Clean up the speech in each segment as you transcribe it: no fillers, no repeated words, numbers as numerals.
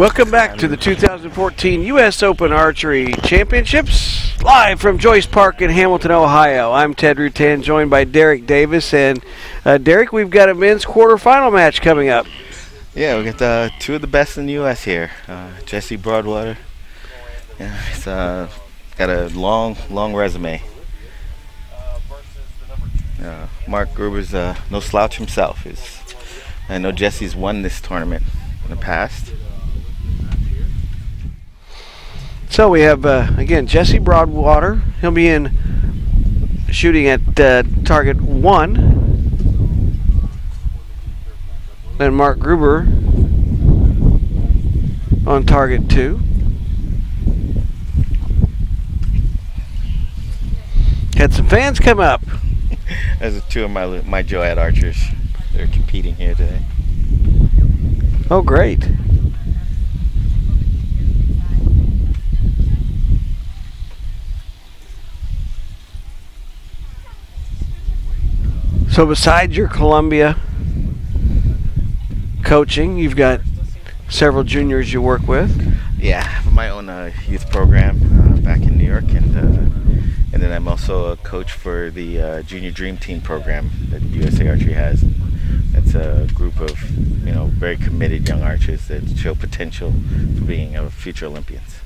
Welcome back to the 2014 U.S. Open Archery Championships, live from Joyce Park in Hamilton, Ohio. I'm Ted Rutan, joined by Derek Davis. And Derek, we've got a men's quarterfinal match coming up. Yeah, we got two of the best in the U.S. here. Jesse Broadwater. Yeah, he's got a long resume. Marc Gruber's no slouch himself. I know Jesse's won this tournament in the past. So we have, again, Jesse Broadwater. He'll be shooting at target 1. Then Marc Gruber on target 2. Had some fans come up. Those are two of my Joad archers. They're competing here today. Oh, great. So besides your Columbia coaching, you've got several juniors you work with. Yeah, I have my own youth program back in New York, and then I'm also a coach for the Junior Dream Team program that USA Archery has. It's a group of very committed young archers that show potential for being future Olympians.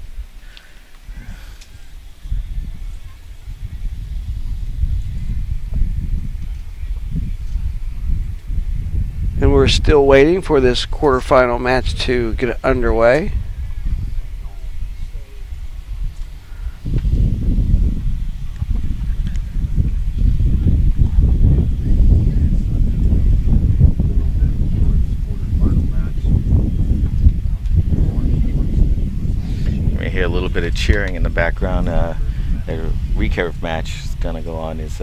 And we're still waiting for this quarterfinal match to get underway. We hear a little bit of cheering in the background. The recurve match is going to go on is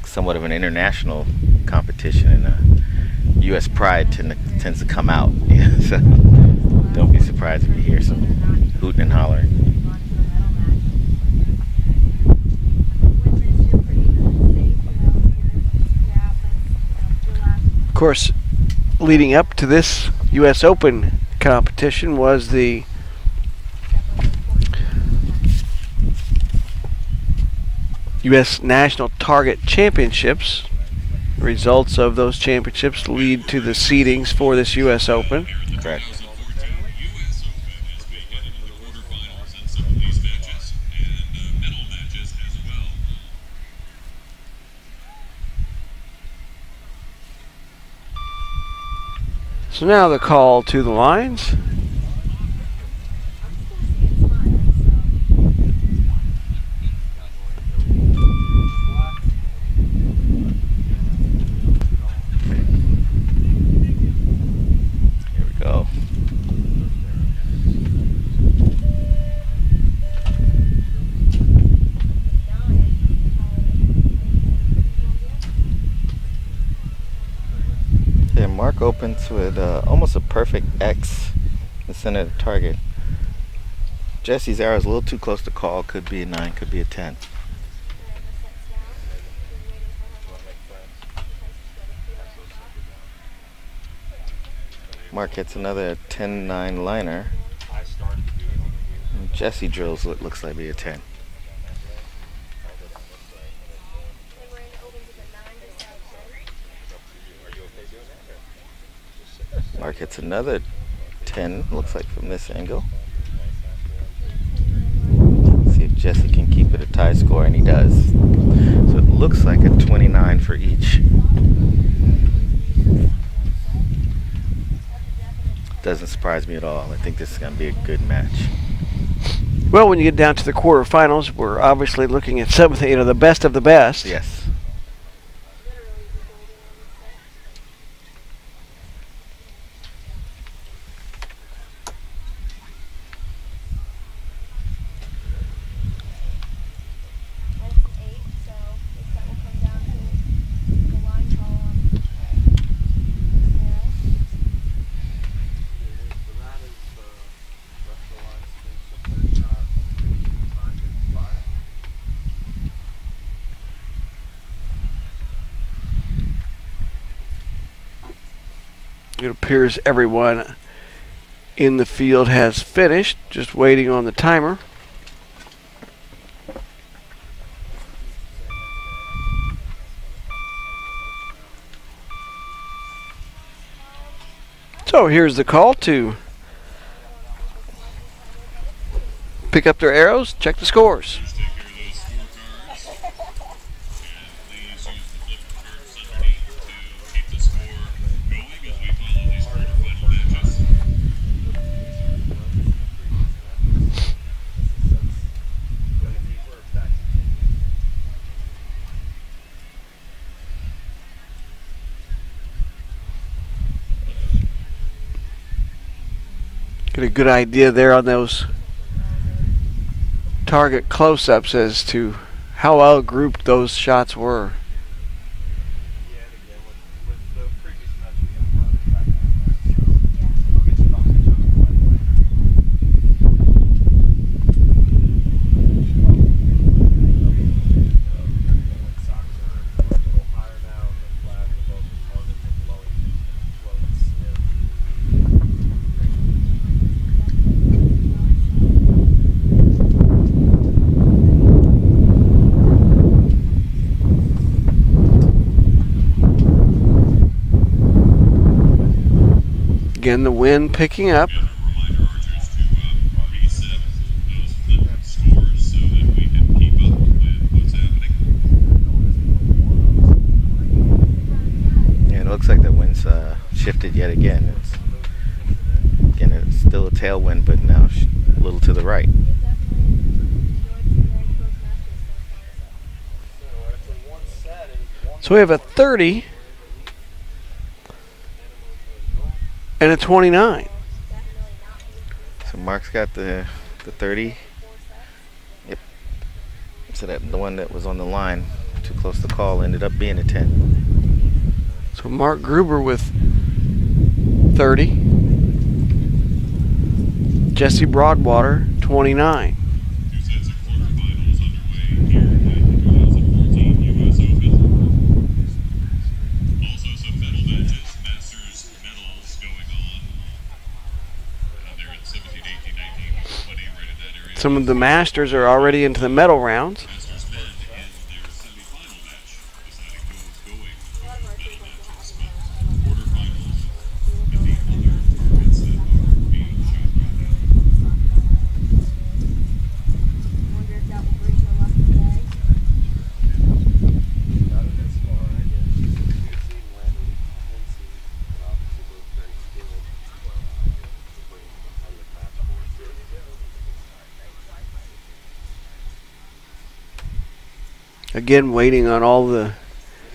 somewhat of an international competition, and U.S. pride tends to come out. So don't be surprised if you hear some hooting and hollering. Of course, leading up to this U.S. Open competition was the U.S. National Target Championships. Results of those championships lead to the seedings for this U.S. Open. Correct. So now the call to the lines. Mark opens with almost a perfect X in the center of the target. Jesse's arrow is a little too close to call. Could be a 9, could be a 10. Mark hits another 10-9 liner. And Jesse drills what looks like be a 10. Mark hits another 10, looks like from this angle. See if Jesse can keep it a tie score, and he does. So it looks like a 29 for each. Doesn't surprise me at all. I think this is going to be a good match. Well, when you get down to the quarterfinals, we're obviously looking at some of the best of the best. Yes. It appears everyone in the field has finished, just waiting on the timer. So here's the call to pick up their arrows, check the scores. Get a good idea there on those target close-ups as to how well grouped those shots were. Again, the wind picking up. Yeah, it looks like the wind's shifted yet again. It's still a tailwind, but now a little to the right. So we have a 30 and a 29. So Mark's got the 30. Yep. So that the one that was on the line, too close to call, ended up being a 10. So Marc Gruber with 30. Jesse Broadwater, 29. Two sets of quarterfinals underway here at the 2014 US Open. Also some medal matches, Masters medals going on. They're at 17, 18, 19, 20, right in that area. Some of the Masters are already into the medal rounds. Masters men in their semifinal match, deciding who is going for medal matches. But quarterfinals and the other targets that are being shot right now. Again, waiting on all the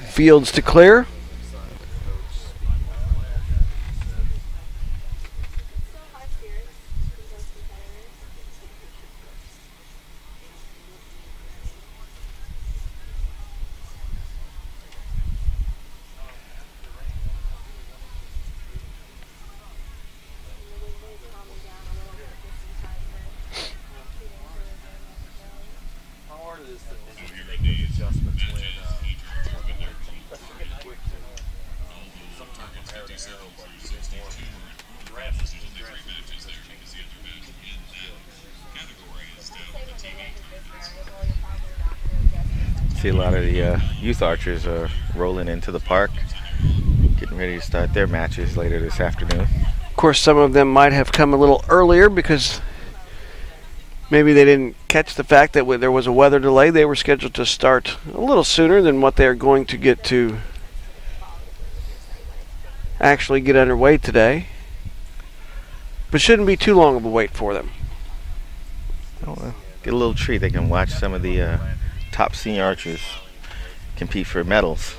fields to clear. See a lot of the youth archers are rolling into the park, getting ready to start their matches later this afternoon. Of course, some of them might have come a little earlier because maybe they didn't catch the fact that there was a weather delay. They were scheduled to start a little sooner than what they're going to get to actually get underway today. But shouldn't be too long of a wait for them. Get a little treat. They can watch some of the top senior archers compete for medals.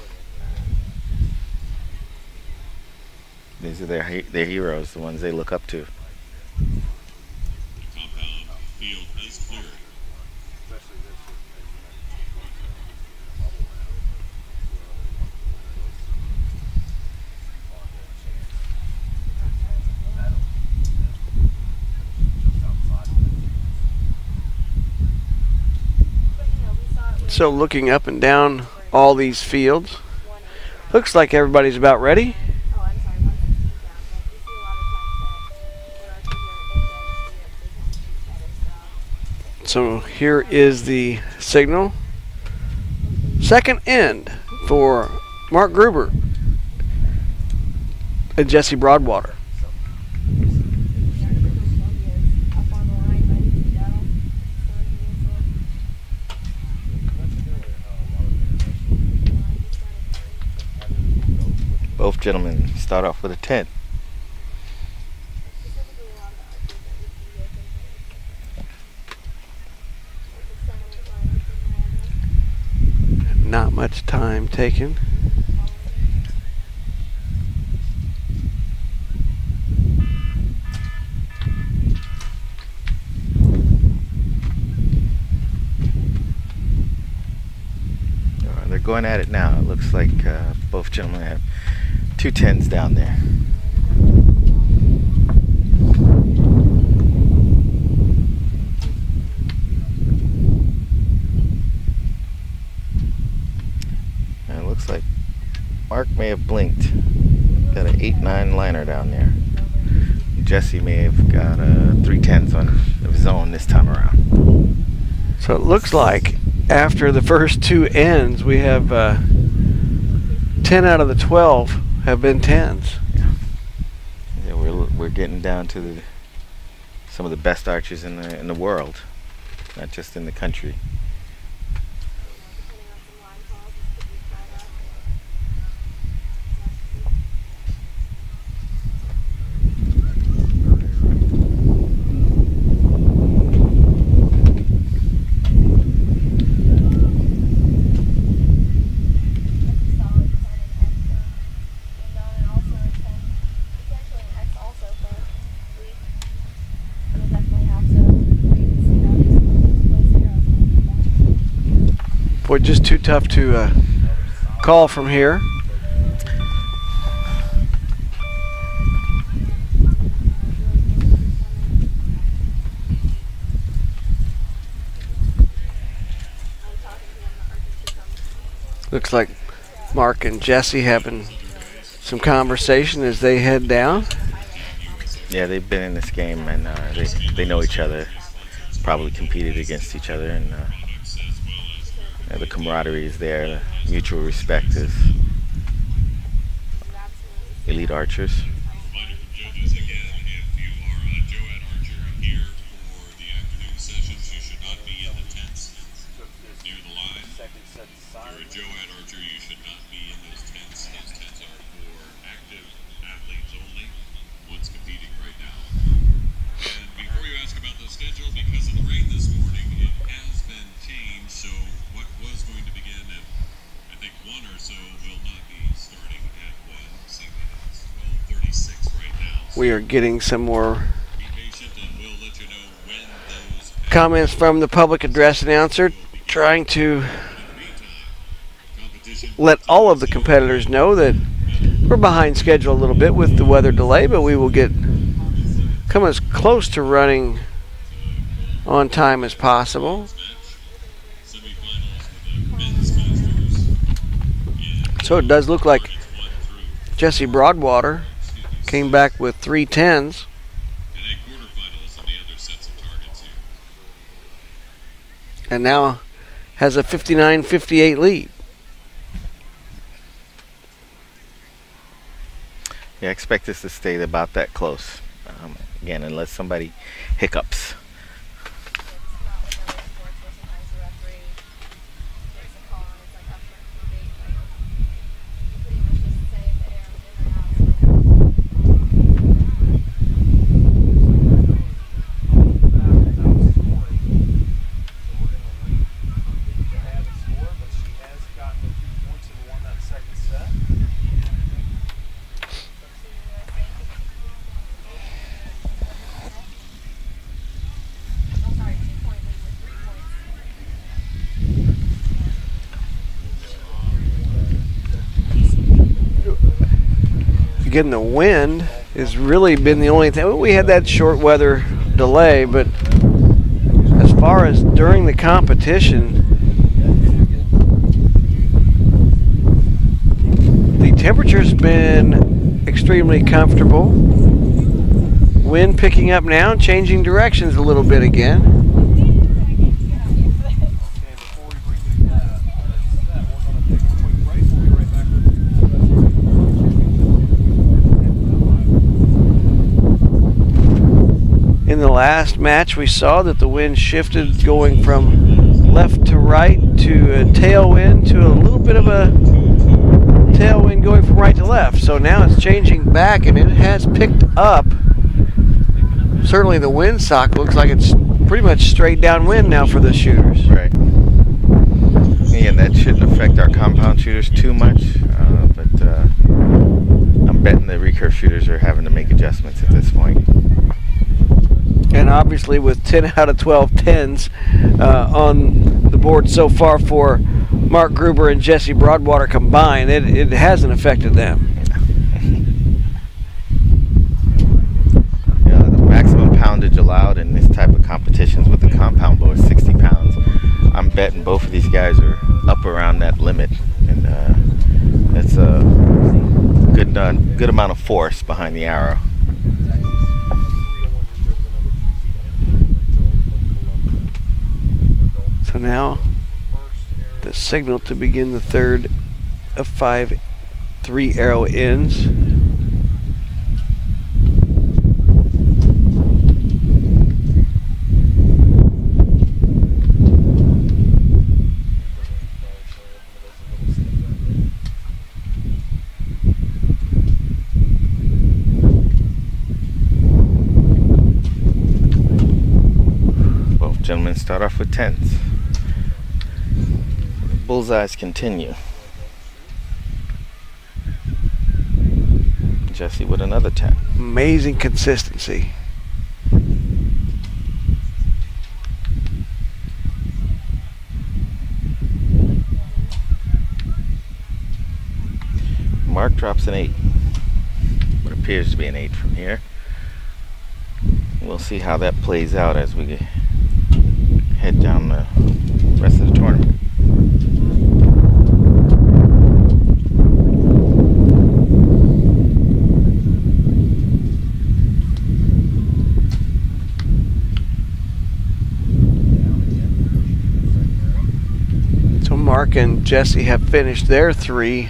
These are their heroes, the ones they look up to. Compound field is cleared. So looking up and down all these fields, looks like everybody's about ready. So here is the signal. Second end for Marc Gruber and Jesse Broadwater. Both gentlemen start off with a 10. Not much time taken. They're going at it now. It looks like both gentlemen have 2 10s down there. And it looks like Mark may have blinked. Got an 8-9 liner down there. Jesse may have got 3 10s on of his own this time around. So it looks like after the first 2 ends, we have 10 out of the 12 have been 10s. Yeah, we're getting down to some of the best archers in the world, not just in the country. Boy, just too tough to call from here. Looks like Mark and Jesse having some conversation as they head down. Yeah, they've been in this game and they know each other. Probably competed against each other, and the camaraderie is there. The mutual respect is elite archers. Reminder from judges again, if you are a Joad archer here for the afternoon sessions, you should not be in the tents near the line. If you're a Joad archer, you should not be in those tents. Those tents are for active athletes only, one's competing right now. And before you ask about the schedule, because of the rain this morning, it has been changed, so what was going to begin at, I think, 1 or so will not be starting at 1. Seeing that it's 12:36 right now. So We are getting some more be patient and we'll let you know when those comments from the public address announcer, trying to competition let all of the competitors know that we're behind schedule a little bit with the weather delay, but we will come as close to running on time as possible. match semifinals for the men's masters. So it does look like 1 through Jesse Broadwater came back with 3 10s and 8 quarterfinals in the other sets of targets here. and now has a 59-58 lead. Yeah, I expect this to stay about that close. Again, unless somebody hiccups. Again, the wind has really been the only thing. We had that short weather delay, but as far as during the competition, the temperature's been extremely comfortable. Wind picking up now, changing directions a little bit again. last match we saw that the wind shifted going from left to right to a tailwind to a little bit of a tailwind going from right to left. So now it's changing back, and it has picked up. Certainly the windsock looks like it's pretty much straight downwind now for the shooters. Right. And that shouldn't affect our compound shooters too much, but I'm betting the recurve shooters are having to make adjustments at this point. And obviously with 10 out of 12 10s on the board so far for Marc Gruber and Jesse Broadwater combined, it hasn't affected them. Yeah, the maximum poundage allowed in this type of competitions with the compound bow is 60 pounds. I'm betting both of these guys are up around that limit, and that's a good amount of force behind the arrow. So now the signal to begin the third of 5 3-arrow ends. Gentlemen start off with 10s. Bullseyes continue. Jesse with another 10. Amazing consistency. Mark drops an 8. What appears to be an 8 from here. We'll see how that plays out as we head down the rest of the tournament. So Mark and Jesse have finished their 3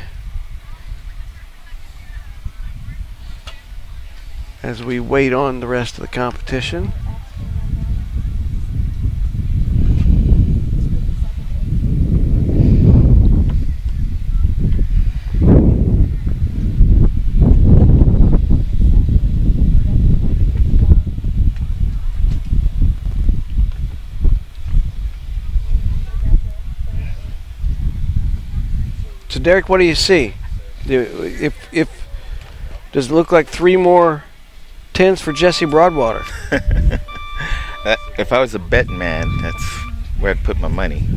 as we wait on the rest of the competition. So Derek, what do you see? If does it look like 3 more 10s for Jesse Broadwater? If I was a betting man, that's where I'd put my money.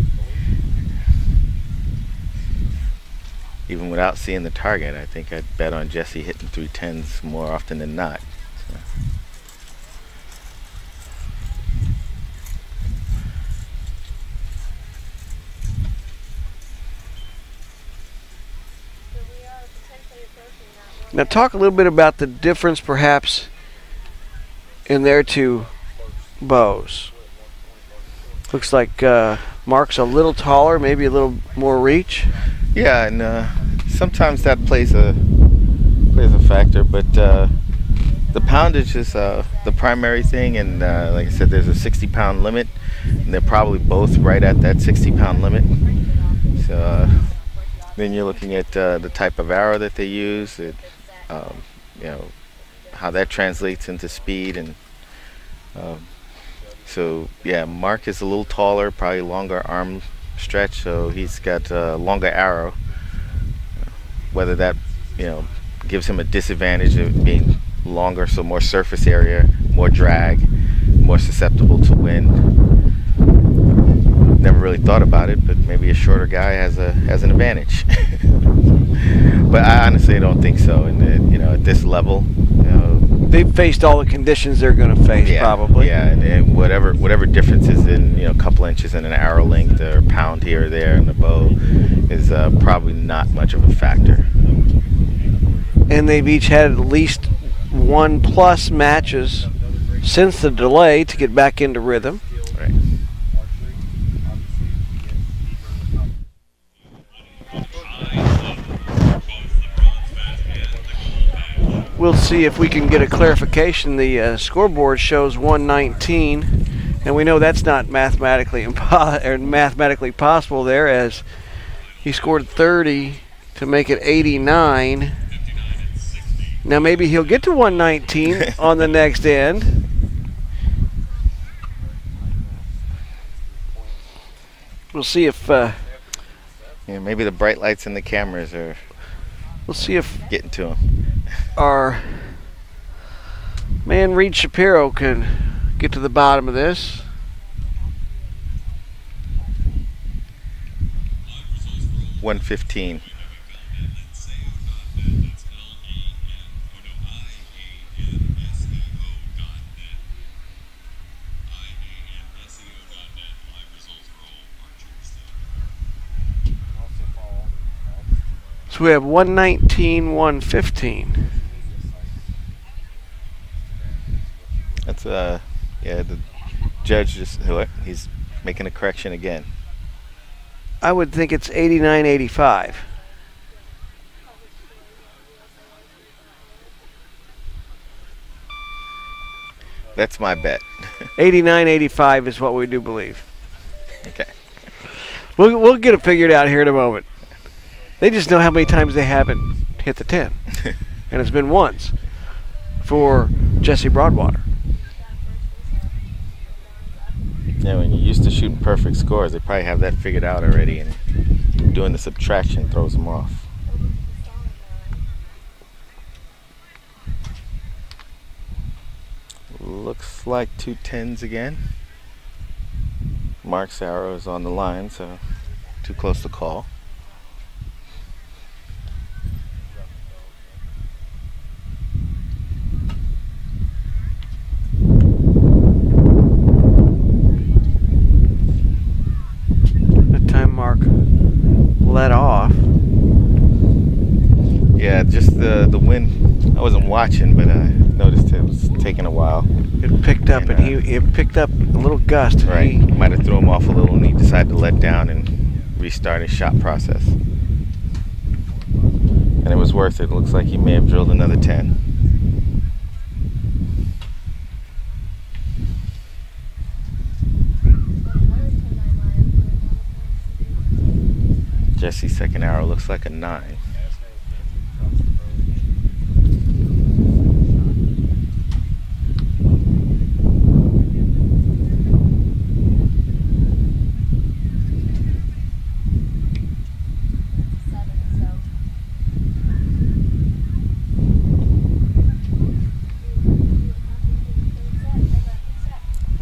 Even without seeing the target, I think I'd bet on Jesse hitting 3 10s more often than not. So. Now talk a little bit about the difference perhaps in their 2 bows. Looks like Mark's a little taller, maybe a little more reach. Yeah, and sometimes that plays a factor, but the poundage is the primary thing, and like I said, there's a 60-pound limit, and they're probably both right at that 60-pound limit. So then you're looking at the type of arrow that they use, you know, how that translates into speed, and so yeah, Mark is a little taller, probably longer arm stretch, so he's got a longer arrow. Whether that, you know, gives him a disadvantage of being longer, so more surface area, more drag, more susceptible to wind. Never really thought about it, but maybe a shorter guy has an advantage. But I honestly don't think so. And you know, at this level, you know, they've faced all the conditions they're going to face, probably. Yeah, and whatever differences in, you know, a couple inches in an arrow length or a pound here or there in the bow is probably not much of a factor. And they've each had at least 1+ matches since the delay to get back into rhythm. Right. we'll see if we can get a clarification. The scoreboard shows 119, and we know that's not mathematically mathematically possible there, as he scored 30 to make it 89. Now maybe he'll get to 119 on the next end. We'll see if Yeah, maybe the bright lights and the cameras are. we'll see if Getting to him. our man Reed Shapiro can get to the bottom of this. Live results for all 115. So we have 119, 115. That's yeah, the judge he's making a correction again. I would think it's 89, 85. That's my bet. 89, 85 is what we do believe. Okay. We'll get it figured out here in a moment. They just know how many times they haven't hit the 10. And it's been once for Jesse Broadwater. Yeah, when you're used to shooting perfect scores, they probably have that figured out already, and doing the subtraction throws them off. Looks like 2 10s again. Mark's arrow is on the line, so too close to call. That time Mark let off. Yeah, just the wind. I wasn't watching, but I noticed it was taking a while. It picked up, and he picked up a little gust. And Right, might have threw him off a little, and he decided to let down and restart his shot process. And it was worth it. It looks like he may have drilled another 10. Jesse's second arrow looks like a 9.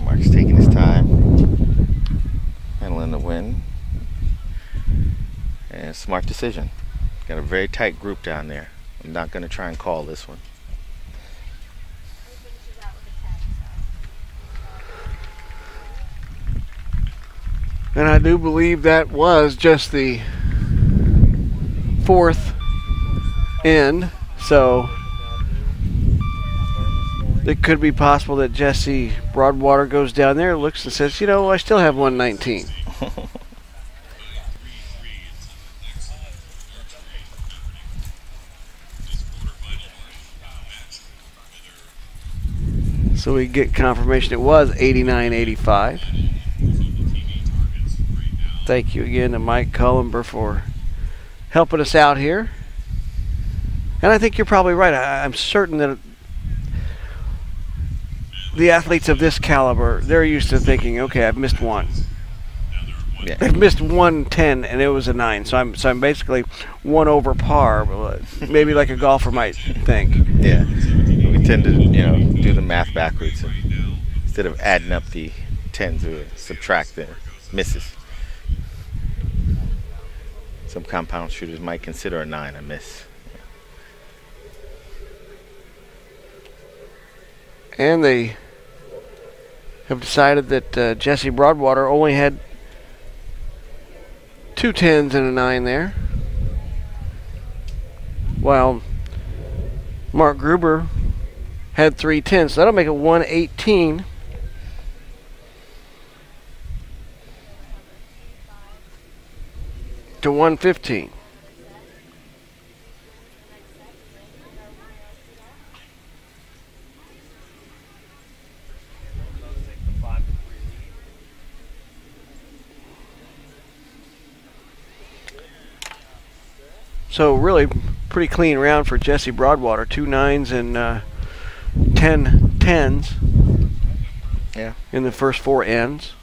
Mark's taking his time, handling the wind. And smart decision. Got a very tight group down there. I'm not going to try and call this one. And I do believe that was just the 4th end, so it could be possible that Jesse Broadwater goes down there, looks and says, you know, I still have 119. So we get confirmation it was 89-85. Thank you again to Mike Cullenber for helping us out here. And I think you're probably right. I'm certain that the athletes of this caliber, they're used to thinking, okay, I've missed one. Yeah. I've missed 110 and it was a 9. So I'm basically 1 over par, maybe like a golfer might think. Yeah. We tend to, do the math backwards. And instead of adding up the 10s, we subtract the misses. Some compound shooters might consider a 9 a miss. And they have decided that Jesse Broadwater only had 2 10s and a 9 there, while Marc Gruber had 3 10s. So that'll make it 118. To 115. So really pretty clean round for Jesse Broadwater. 2 9s and 10 10s. Yeah. In the first 4 ends.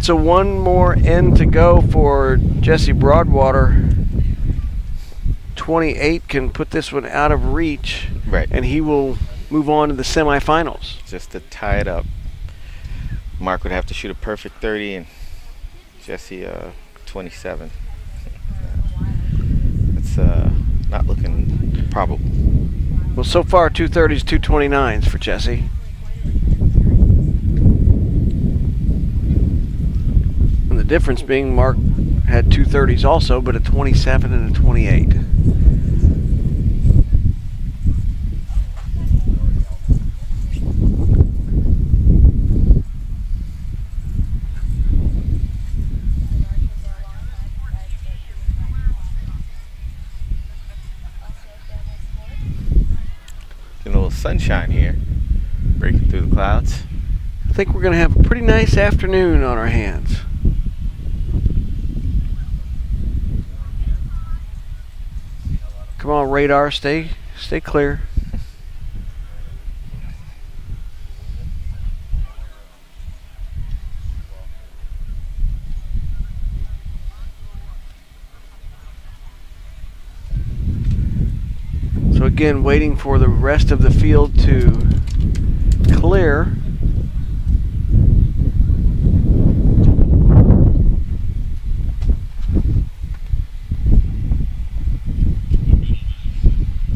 So one more end to go for Jesse Broadwater. 28 can put this one out of reach. Right. And he will move on to the semifinals. Just to tie it up, Mark would have to shoot a perfect 30 and Jesse 27. It's not looking probable. Well, so far 2 30s, 2 29s for Jesse. And the difference being Mark had 2 30s also, but a 27 and a 28. Getting a little sunshine here, breaking through the clouds. I think we're going to have a pretty nice afternoon on our hands. Come on, radar, stay clear. So again, waiting for the rest of the field to clear.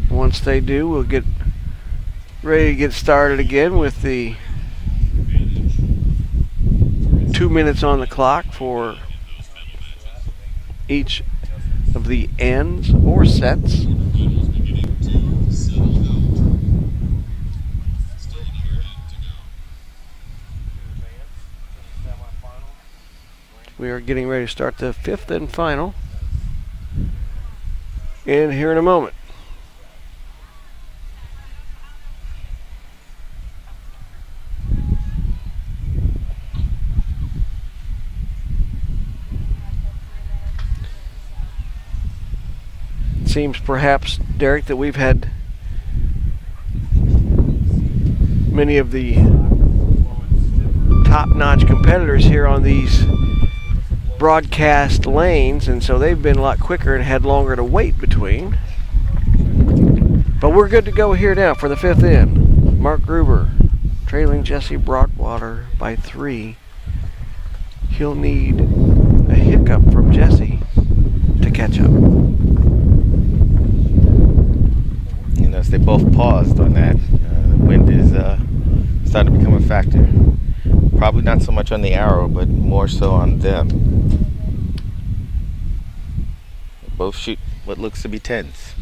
Once they do, we'll get ready to get started again with the 2 minutes on the clock for each of the ends or sets. We are getting ready to start the 5th and final. And here in a moment. It seems perhaps, Derek, that we've had many of the top-notch competitors here on these broadcast lanes, and so they've been a lot quicker and had longer to wait between. But we're good to go here now for the 5th end. Marc Gruber trailing Jesse Broadwater by 3. He'll need a hiccup from Jesse to catch up. You notice they both paused on that. The wind is starting to become a factor. Probably not so much on the arrow, but more so on them. They both shoot what looks to be 10s.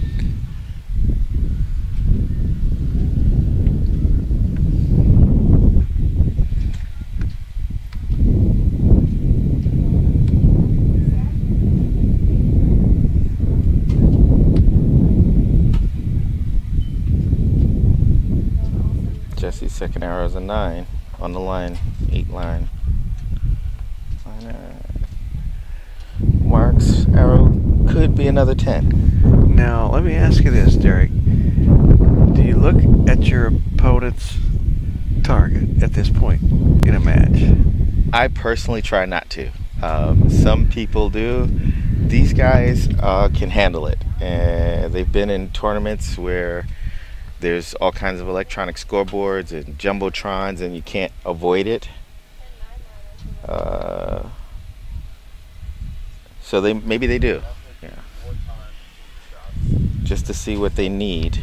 Jesse's second arrow is a 9 on the line, 8 line. Mark's arrow could be another 10. Now, let me ask you this, Derek. Do you look at your opponent's target at this point in a match? I personally try not to. Some people do. These guys can handle it. They've been in tournaments where there's all kinds of electronic scoreboards and jumbotrons, and you can't avoid it. So maybe they do. Yeah. Just to see what they need.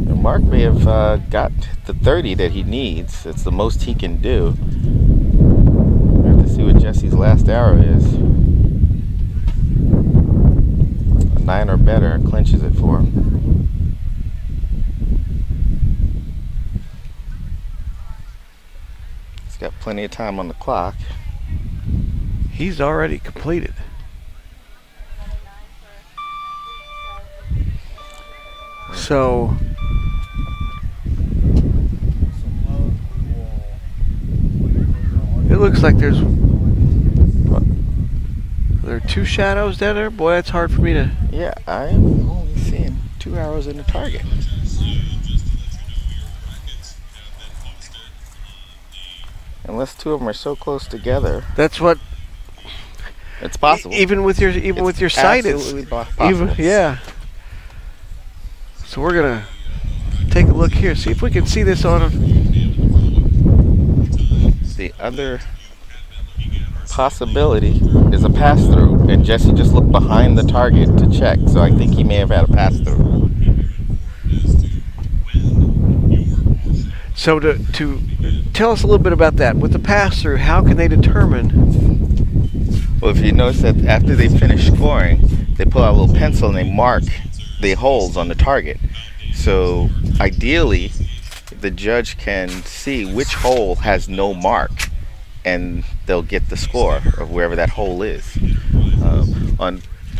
And Mark may have got the 30 that he needs. It's the most he can do. We have to see what Jesse's last arrow is. 9 or better clinches it for him. He's got plenty of time on the clock. He's already completed. So looks like there's... Are there 2 shadows down there? Boy, that's hard for me to... Yeah, I'm only seeing 2 arrows in the target. Unless 2 of them are so close together. That's what... It's possible. Even with your sight, it's absolutely possible. yeah. So we're gonna take a look here, see if we can see this on. The other possibility is a pass through, and Jesse just looked behind the target to check. So I think he may have had a pass through. So to tell us a little bit about that with the pass through, how can they determine? Well, if you notice that after they finish scoring, they pull out a little pencil and they mark the holes on the target. So ideally, the judge can see which hole has no mark, and they'll get the score of wherever that hole is.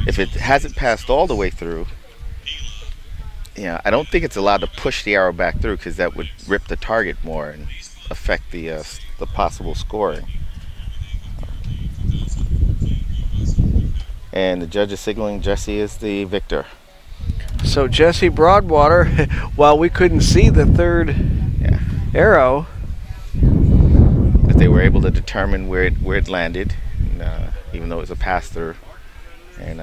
If it hasn't passed all the way through, I don't think it's allowed to push the arrow back through, because that would rip the target more and affect the possible scoring. And the judge is signaling Jesse is the victor. So Jesse Broadwater, while we couldn't see the third arrow, but they were able to determine where it landed, and, even though it was a pass through, and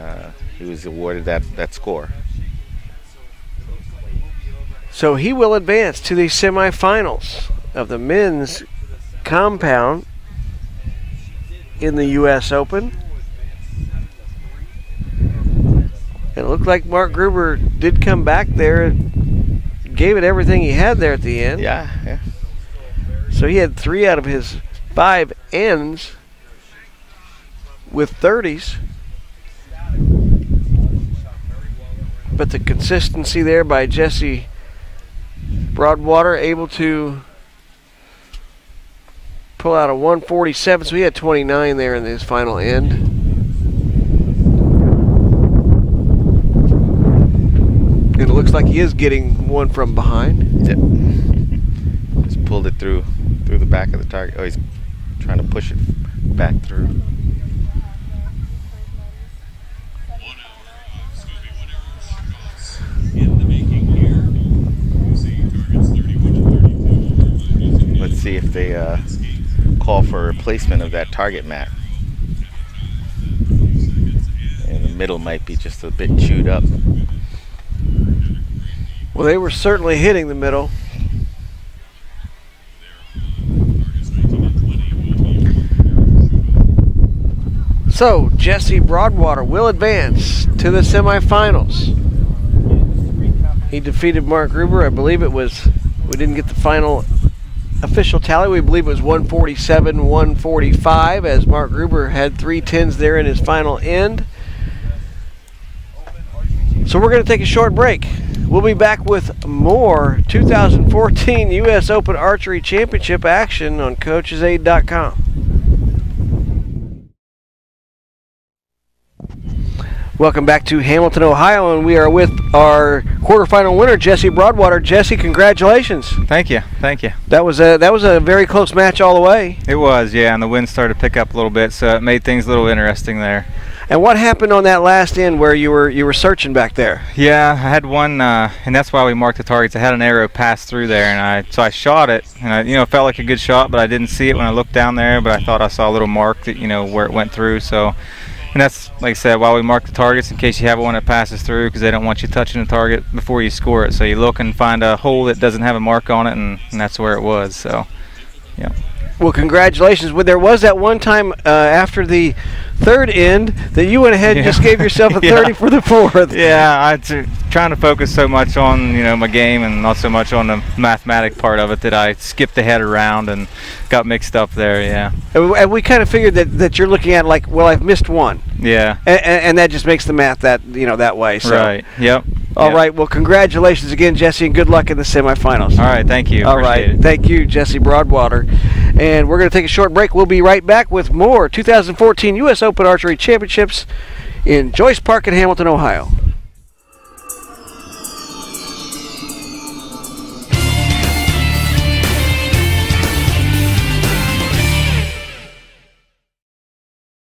he was awarded that score. So he will advance to the semifinals of the men's compound in the U.S. Open. It looked like Marc Gruber did come back there, gave it everything he had there at the end. Yeah. So he had 3 out of his 5 ends with 30s. But the consistency there by Jesse Broadwater, able to pull out a 147. So he had 29 there in his final end. And it looks like he is getting one from behind. Yep. Just pulled it through the back of the target. Oh, he's trying to push it back through. 1 arrow shoot-offs in the making here. You see targets 31 and 32. Let's see if they call for a replacement of that target mat. And the middle might be just a bit chewed up. Well, they were certainly hitting the middle. So, Jesse Broadwater will advance to the semifinals. He defeated Marc Gruber. I believe it was, we didn't get the final official tally. We believe it was 147-145, as Marc Gruber had 3 10s there in his final end. So we're going to take a short break. We'll be back with more 2014 U.S. Open Archery Championship action on CoachesAid.com. Welcome back to Hamilton, Ohio, and we are with our quarterfinal winner, Jesse Broadwater. Jesse, congratulations. Thank you. That was a very close match all the way. It was, yeah, and the wind started to pick up a little bit, so it made things a little interesting there. And what happened on that last end where you were searching back there? Yeah, I had one, and that's why we marked the targets. I had an arrow pass through there, and so I shot it, and I felt like a good shot, but I didn't see it when I looked down there. But I thought I saw a little mark that where it went through. So, and that's, like I said, why we mark the targets, in case you have one that passes through, because they don't want you touching the target before you score it. So you look and find a hole that doesn't have a mark on it, and that's where it was. So, yeah. Well, congratulations. There was that one time after the third end that you went ahead and just gave yourself a 30 for the fourth. Yeah, I'm trying to focus so much on my game and not so much on the mathematic part of it that I skipped the head around and got mixed up there. Yeah. And we kind of figured that you're looking at like, well, I've missed one. Yeah. And that just makes the math that that way. So. Right. Yep. All right. Well, congratulations again, Jesse, and good luck in the semifinals. All right. Thank you. All right. Appreciate it. Thank you, Jesse Broadwater. And we're going to take a short break. We'll be right back with more 2014 U.S. Open Archery Championships in Joyce Park in Hamilton, Ohio.